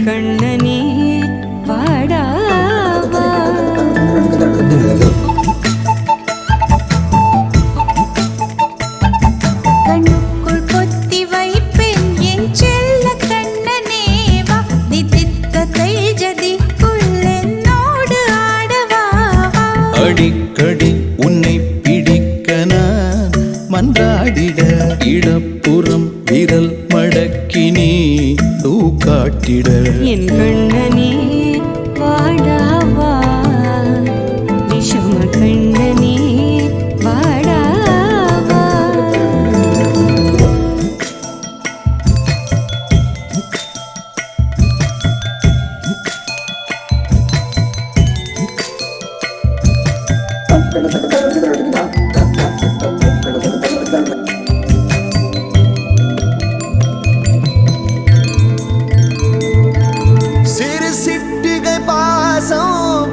கண்ணனே வாடாவா கண்ணுக்குள் பொத்தி வைப்பேன் என் செல்ல கண்ணனே வா தித்தித்ததை ஜதிக்குள் என்னோடு ஆடவா அடிக்கடி உன்னை பிடிக்க நான் மன்றாடிட இடப்புறம் விரல் மடக்கி நீ காட்டிட என் கண்ணனே வாடாவா விஷம கண்ணனே வாடாவா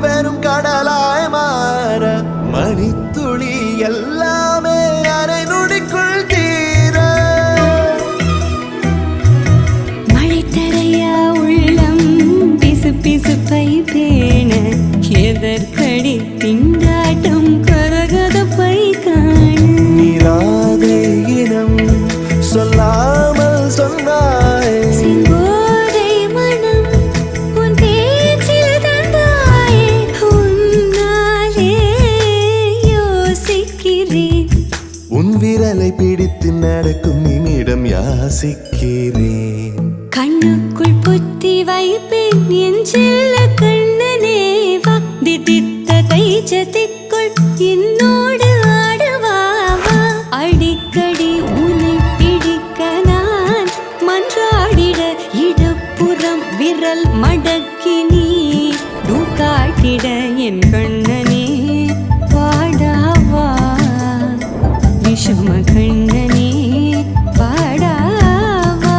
பெரும் கடலாய் மாற மணித்துளி எல்லாமே அரை நொடிக்குள் தீர மழை தரையா உள்ளம் பிசு பிசுப்பை பேண எதற்கடி திண்டாட்டம் கரகதப்பை காண நீராதே இனம் சொல்லாமல் சொன்னாய் விரலை பிடித்து நடக்கும் நிமிடம் யாசிக்கிறேன் கண்ணுக்குள் புத்தி வைப்பேன் என் செல்ல கண்ணனே வா தித்தித்ததை ஜதிக்குள் என்னோடு ஆடுவாவா அடிக்கடி உன்னை பிடிக்க நான் மன்றாடிட இடப்புறம் விரல் மடக்கி நீ காட்டிட என் கண்ணனே வாடாவா விஷம கண்ணனே வாடாவா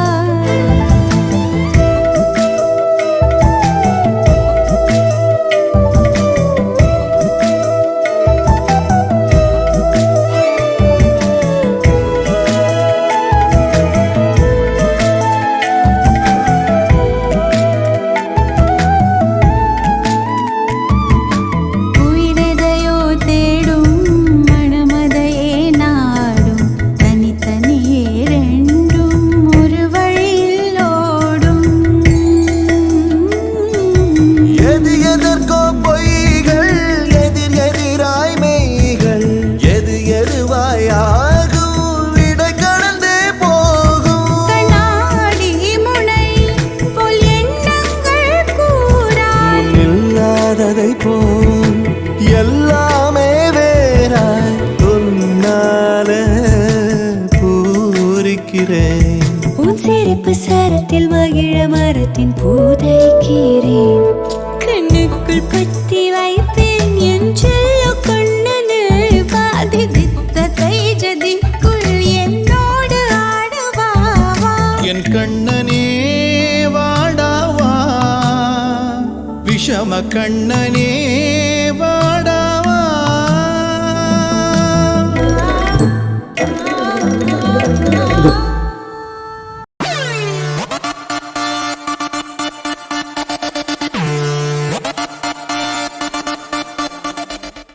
உயிரெதையோ தேடும் மனமதையே நாடும் தனித்தனியே ரெண்டும் ஒரு வழியில் ஓடும் எது எதற்கோ பொய்கள் எதிர் எதிராய் மெய்கள் எது எதுவாய் ஆகும் விடை கடந்தே போகும் கண்ணாடி முனை போல் எண்ணங்கள் கூறா இல்லாததை போல் எல்லாமே வேறாய் உன்னால பூரிக்கிறேன் உன் சிறப்பு சரத்தில் மகிழ மரத்தின் பூதைக்கிறேன் கண்ணுக்குள் பத்தி வைப்பேன் என் செல்ல கண்ணனே பாதி தித்ததை ஜதிக்குள் என்னோடு ஆடவாவா என் கண்ணனே வாடாவா விஷம கண்ணனே